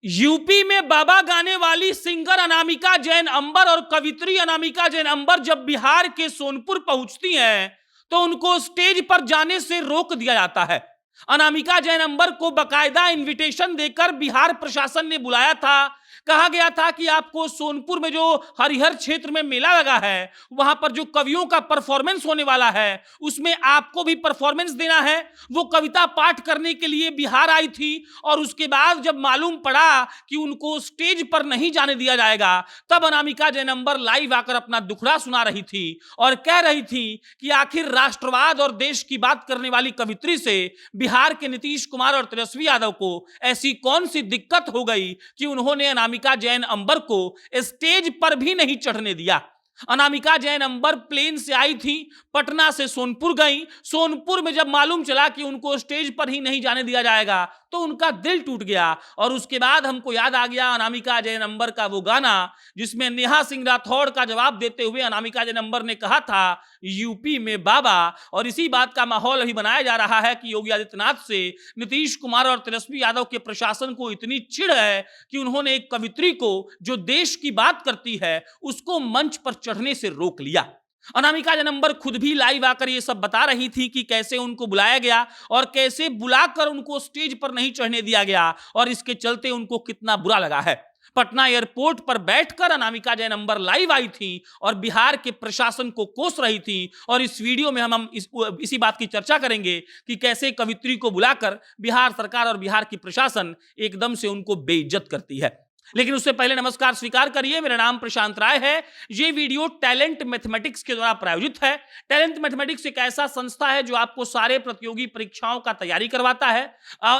UP में बाबा गाने वाली सिंगर अनामिका जैन अंबर और कवित्री अनामिका जैन अंबर जब बिहार के सोनपुर पहुंचती हैं तो उनको स्टेज पर जाने से रोक दिया जाता है। अनामिका जैन अंबर को बकायदा इनविटेशन देकर बिहार प्रशासन ने बुलाया था। कहा गया था कि आपको सोनपुर में जो हरिहर क्षेत्र में मेला लगा है, वहां पर जो कवियों का परफॉर्मेंस होने वाला है, उसमें आपको भी परफॉर्मेंस देना है। वो कविता पाठ करने के लिए बिहार आई थी और उसके बाद जब मालूम पड़ा कि उनको स्टेज पर नहीं जाने दिया जाएगा, तब अनामिका जैन अंबर लाइव आकर अपना दुखड़ा सुना रही थी और कह रही थी कि आखिर राष्ट्रवाद और देश की बात करने वाली कवित्री से बिहार के नीतीश कुमार और तेजस्वी यादव को ऐसी कौन सी दिक्कत हो गई कि उन्होंने अनामिका जैन अंबर को स्टेज पर भी नहीं चढ़ने दिया। अनामिका जैन अंबर प्लेन से आई थी, पटना से सोनपुर गई। सोनपुर में जब मालूम चला कि उनको स्टेज पर ही नहीं जाने दिया जाएगा तो उनका दिल टूट गया और उसके बाद हमको याद आ गया अनामिका जैन अंबर का वो गाना जिसमें नेहा सिंह राठौड़ का जवाब देते हुए अनामिका जैन अंबर ने कहा था यूपी में बाबा। और इसी बात का माहौल अभी बनाया जा रहा है कि योगी आदित्यनाथ से नीतीश कुमार और तेजस्वी यादव के प्रशासन को इतनी चिढ़ है कि उन्होंने एक कवित्री को जो देश की बात करती है उसको मंच पर चढ़ने से रोक लिया। अनामिका जैन अंबर खुद भी लाइव आकर ये सब बता रही थी कि कैसे उनको बुलाया गया और कैसे बुलाकर उनको स्टेज पर नहीं चढ़ने दिया गया और इसके चलते उनको कितना बुरा लगा है। पटना एयरपोर्ट पर बैठकर अनामिका जैन अंबर लाइव आई थी और बिहार के प्रशासन को कोस रही थी। और इस वीडियो में हम इसी बात की चर्चा करेंगे कि कैसे कवित्री को बुलाकर बिहार सरकार और बिहार की प्रशासन एकदम से उनको बेइज्जत करती है। लेकिन उससे पहले नमस्कार स्वीकार करिए, मेरा नाम प्रशांत राय है। ये वीडियो टैलेंट मैथमेटिक्स के द्वारा प्रायोजित है। टैलेंट मैथमेटिक्स एक ऐसा संस्था है जो आपको सारे प्रतियोगी परीक्षाओं का तैयारी करवाता है।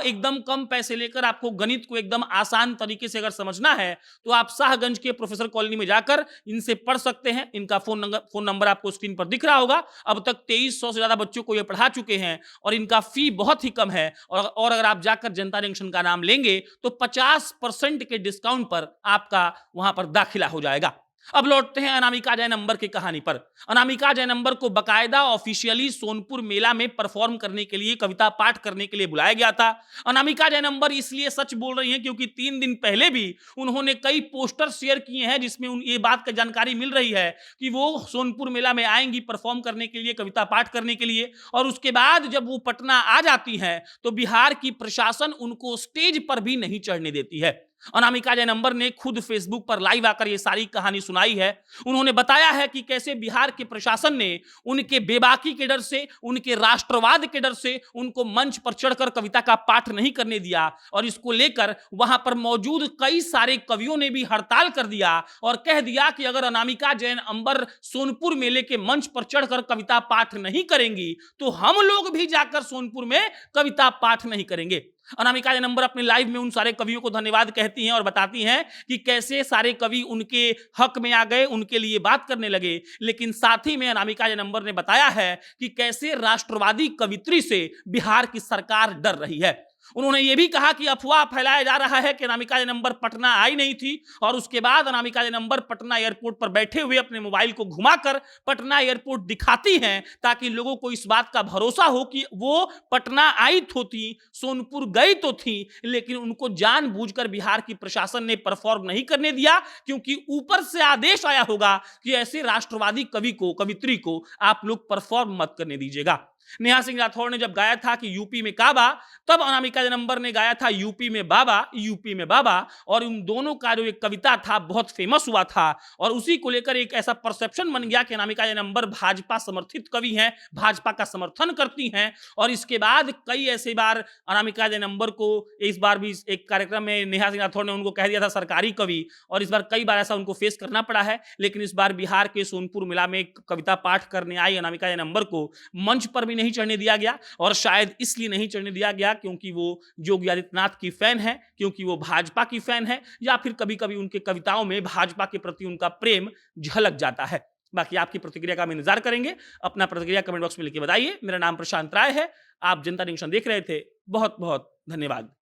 एकदम कम पैसे लेकर आपको गणित को एकदम आसान तरीके से अगर समझना है तो आप शाहगंज के प्रोफेसर कॉलोनी में जाकर इनसे पढ़ सकते हैं। इनका फोन नंबर आपको स्क्रीन पर दिख रहा होगा। अब तक 2300 से ज्यादा बच्चों को ये पढ़ा चुके हैं और इनका फी बहुत ही कम है। और अगर आप जाकर जनता जंक्शन का नाम लेंगे तो 50% के डिस्काउंट पर आपका वहां पर दाखिला हो जाएगा। अब लौटते हैं अनामिका जैन अंबर की कहानी पर। अनामिका जैन अंबर को बकायदा ऑफिशियली सोनपुर मेला में परफॉर्म करने के लिए, कविता पाठ करने के लिए बुलाया गया था। अनामिका जैन अंबर इसलिए सच बोल रही हैं क्योंकि 3 दिन पहले भी उन्होंने कई पोस्टर शेयर किए हैं जिसमें ये बात की जानकारी मिल रही है कि वो सोनपुर मेला में आएंगी परफॉर्म करने के लिए, कविता पाठ करने के लिए। और उसके बाद जब वो पटना आ जाती हैं तो बिहार की प्रशासन उनको स्टेज पर भी नहीं चढ़ने देती है। अनामिका जैन अंबर ने खुद फेसबुक पर लाइव आकर ये सारी कहानी सुनाई है। उन्होंने बताया है कि कैसे बिहार के प्रशासन ने उनके बेबाकी के डर से, उनके राष्ट्रवाद के डर से उनको मंच पर चढ़कर कविता का पाठ नहीं करने दिया और इसको लेकर वहां पर मौजूद कई सारे कवियों ने भी हड़ताल कर दिया और कह दिया कि अगर अनामिका जैन अंबर सोनपुर मेले के मंच पर चढ़कर कविता पाठ नहीं करेंगी तो हम लोग भी जाकर सोनपुर में कविता पाठ नहीं करेंगे। अनामिका जैन अंबर अपने लाइव में उन सारे कवियों को धन्यवाद कहती हैं और बताती हैं कि कैसे सारे कवि उनके हक में आ गए, उनके लिए बात करने लगे। लेकिन साथ ही में अनामिका जैन अंबर ने बताया है कि कैसे राष्ट्रवादी कवित्री से बिहार की सरकार डर रही है। उन्होंने ये भी कहा कि अफवाह फैलाया जा रहा है कि अनामिका जैन अंबर पटना आई नहीं थी और उसके बाद अनामिका जैन अंबर पटना एयरपोर्ट पर बैठे हुए अपने मोबाइल को घुमाकर पटना एयरपोर्ट दिखाती हैं ताकि लोगों को इस बात का भरोसा हो कि वो पटना आई तो थी, सोनपुर गई तो थी, लेकिन उनको जानबूझकर बिहार की प्रशासन ने परफॉर्म नहीं करने दिया क्योंकि ऊपर से आदेश आया होगा कि ऐसे राष्ट्रवादी कवि को, कवित्री को आप लोग परफॉर्म मत करने दीजिएगा। नेहा सिंह राठौड़ ने जब गाया था कि यूपी में काबा, तब अनामिका जैन अंबर ने गाया था यूपी में बाबा, यूपी में बाबा। और उन दोनों का जो एक कविता था बहुत फेमस हुआ था और उसी को लेकर एक ऐसा परसेप्शन बन गया कि अनामिका जैन अंबर भाजपा समर्थित कवि हैं, भाजपा का समर्थन करती हैं। और इसके बाद कई ऐसे बार अनामिका जैन अंबर को, इस बार भी एक कार्यक्रम में नेहा सिंह राठौड़ ने उनको कह दिया था सरकारी कवि और इस बार कई बार ऐसा उनको फेस करना पड़ा है। लेकिन इस बार बिहार के सोनपुर मेला में कविता पाठ करने आई अनामिका जैन अंबर को मंच पर नहीं चढ़ने दिया गया और शायद इसलिए नहीं चढ़ने दिया गया क्योंकि वो योगी आदित्यनाथ की फैन है, क्योंकि वो भाजपा की फैन है, या फिर कभी कभी उनके कविताओं में भाजपा के प्रति उनका प्रेम झलक जाता है। बाकी आपकी प्रतिक्रिया का हम इंतजार करेंगे। अपना प्रतिक्रिया कमेंट बॉक्स में लिख के बताइए। मेरा नाम प्रशांत राय है। आप जनता जंक्शन देख रहे थे। बहुत बहुत धन्यवाद।